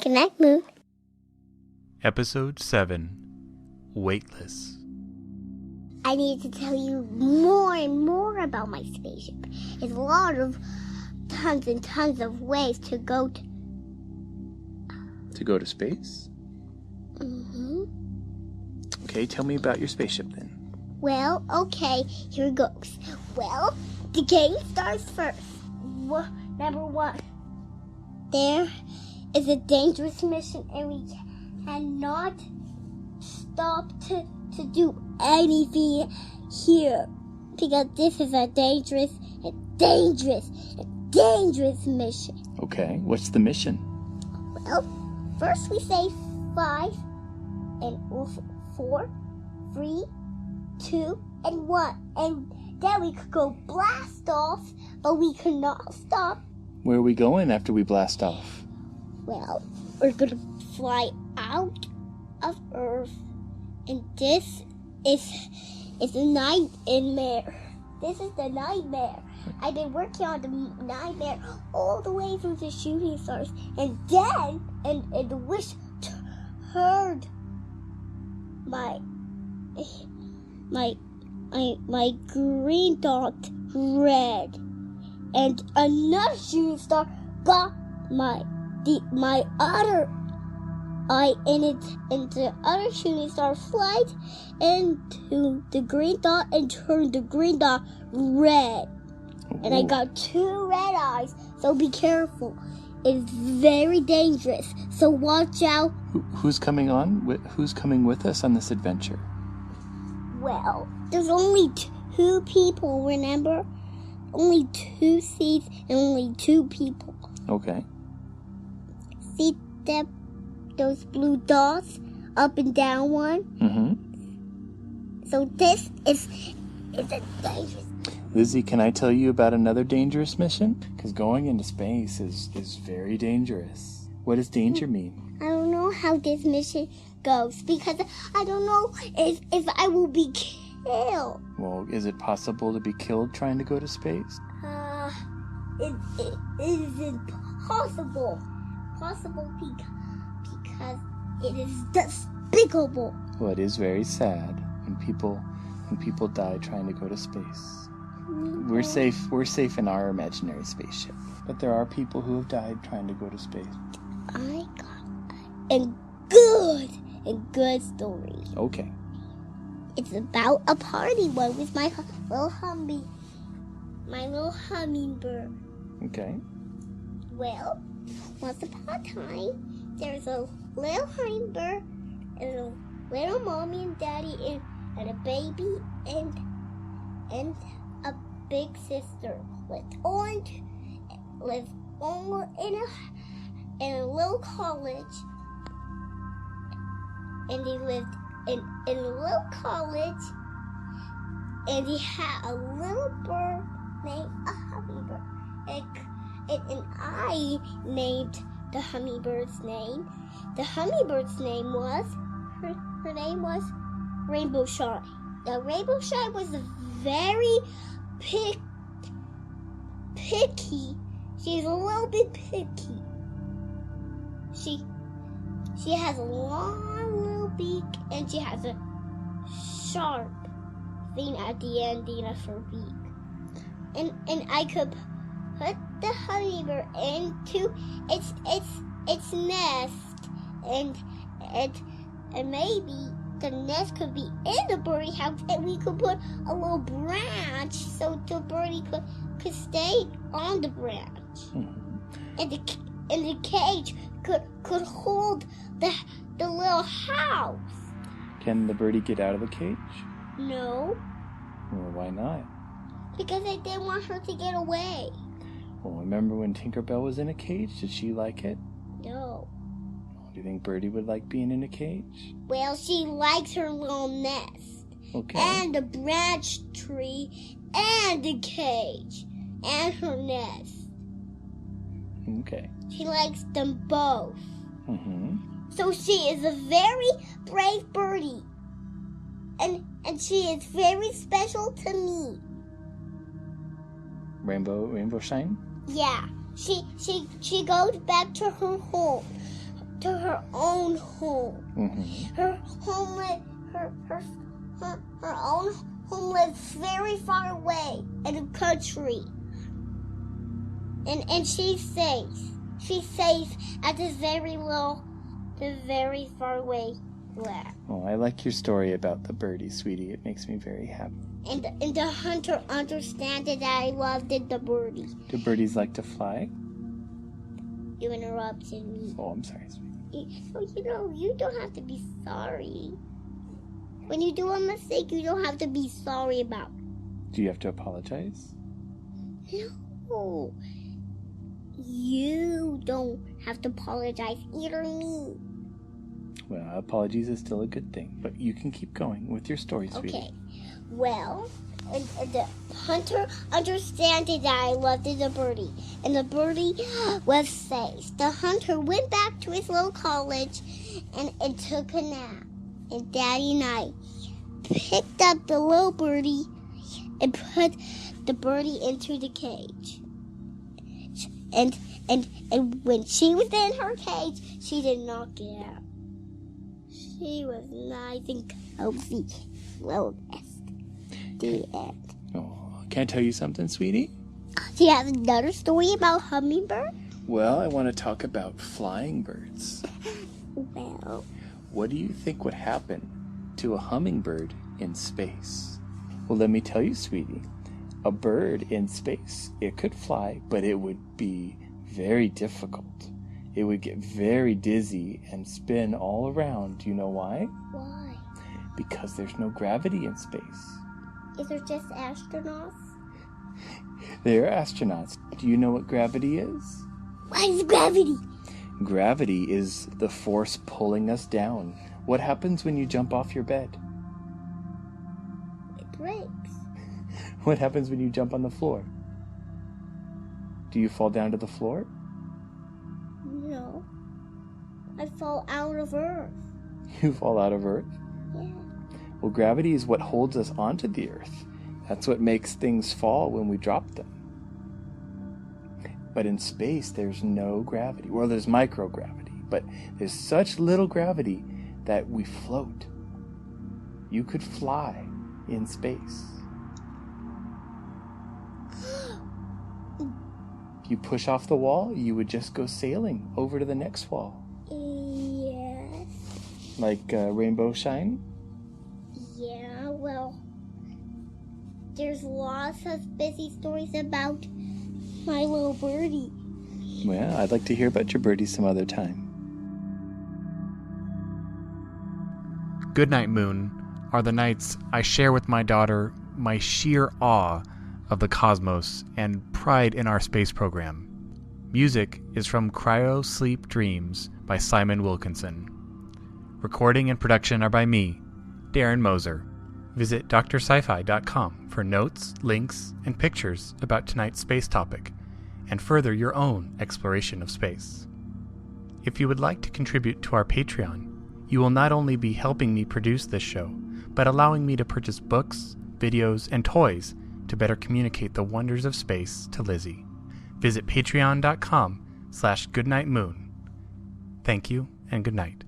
Goodnight Moon. Episode 7, Weightless. I need to tell you more and more about my spaceship. It's a lot of tons and tons of ways to go to. To go to space? Mm-hmm. Okay, tell me about your spaceship then. Well, okay, here goes. Well, the game starts first. Number 1. There is a dangerous mission and we cannot stop to do anything here because this is a dangerous mission. Okay, what's the mission? Well, first we say 5 and 4, 3, 2, and 1, and then we could go blast off, but we could not stop. Where are we going after we blast off? Well, we're gonna fly out of Earth, and this is the nightmare. This is the nightmare. I've been working on the nightmare all the way through the shooting stars, and then the wish turned my green dot red, and another shooting star got my other eye, and the other shooting star flies into the green dot and turned the green dot red. Ooh. And I got 2 red eyes, so be careful. It's very dangerous, so watch out. Who's coming on? Who's coming with us on this adventure? Well, there's only 2 people, remember? Only 2 seats and only 2 people. Okay. See those blue dots, up and down one? Mm-hmm. So this is a dangerous. Lizzy, can I tell you about another dangerous mission? Because going into space is very dangerous. What does danger mean? I don't know how this mission goes because I don't know if I will be killed. Well, is it possible to be killed trying to go to space? It is impossible. Possible because it is despicable. Well, it is very sad when people die trying to go to space. We're safe in our imaginary spaceship. But there are people who have died trying to go to space. I got a good story. Okay. It's about a party one with my little hummingbird. Okay. Well, once upon a time, there's a little hummingbird and a little mommy and daddy and a baby and a big sister lived in a little college, and they lived in a little college, and he had a little bird named a hummingbird, and I named the hummingbird's name. The hummingbird's name was her name was Rainbow Shine. Now Rainbow Shine was very picky. She's a little bit picky. She has a long little beak, and she has a sharp thing at the ending of her beak. And I could put the hummingbird into its nest, and maybe the nest could be in the birdie house, and we could put a little branch so the birdie could stay on the branch. And the cage could hold the little house. Can the birdie get out of the cage? No. Well, why not? Because I didn't want her to get away. Well, remember when Tinkerbell was in a cage? Did she like it? No. Do you think Birdie would like being in a cage? Well, she likes her little nest. Okay. And the branch tree, and the cage, and her nest. Okay. She likes them both. Mm-hmm. So she is a very brave birdie. And she is very special to me. Rainbow Shine? Yeah. She goes back to her home. to her own home. Mm-hmm. Her own home lives very far away in the country. And she's safe. She's safe at this very far away lab. Oh, I like your story about the birdie, sweetie. It makes me very happy. And the hunter understands that I loved the birdie. Do birdies like to fly? You interrupted me. Oh, I'm sorry, sweetie. You don't have to be sorry. When you do a mistake, you don't have to be sorry about it. Do you have to apologize? No. You don't have to apologize, either me. Well, apologies is still a good thing, but you can keep going with your story, sweetie. Okay. Well, and the hunter understood that I loved the birdie, and the birdie was safe. The hunter went back to his little college and took a nap. And Daddy and I picked up the little birdie and put the birdie into the cage. And when she was in her cage, she did not get out. She was nice and cozy. Well, that's the end. Oh, can I tell you something, sweetie? Do you have another story about hummingbird? Well, I want to talk about flying birds. Well, What do you think would happen to a hummingbird in space? Well, let me tell you, sweetie. A bird in space, it could fly, but it would be very difficult. It would get very dizzy and spin all around. Do you know why? why? Because there's no gravity in space. Is there just astronauts? They're astronauts. Do you know what gravity is? What is gravity? Gravity is the force pulling us down. What happens when you jump off your bed? It breaks. What happens when you jump on the floor? Do you fall down to the floor? No. I fall out of Earth. You fall out of Earth? Yeah. Well, gravity is what holds us onto the Earth. That's what makes things fall when we drop them. But in space, there's no gravity. Well, there's microgravity, but there's such little gravity that we float. You could fly in space. If you push off the wall, you would just go sailing over to the next wall. Yes. Like Rainbow Shine? Yeah, well, there's lots of busy stories about my little birdie. Well, I'd like to hear about your birdie some other time. Goodnight Moon are the nights I share with my daughter my sheer awe of the cosmos and pride in our space program. Music is from Cryo Sleep Dreams by Simon Wilkinson. Recording and production are by me, Darren Moser. Visit drsci-fi.com for notes, links, and pictures about tonight's space topic, and further your own exploration of space. If you would like to contribute to our Patreon, you will not only be helping me produce this show, but allowing me to purchase books, videos, and toys to better communicate the wonders of space to Lizzy. Visit patreon.com/goodnightmoon. Thank you and good night.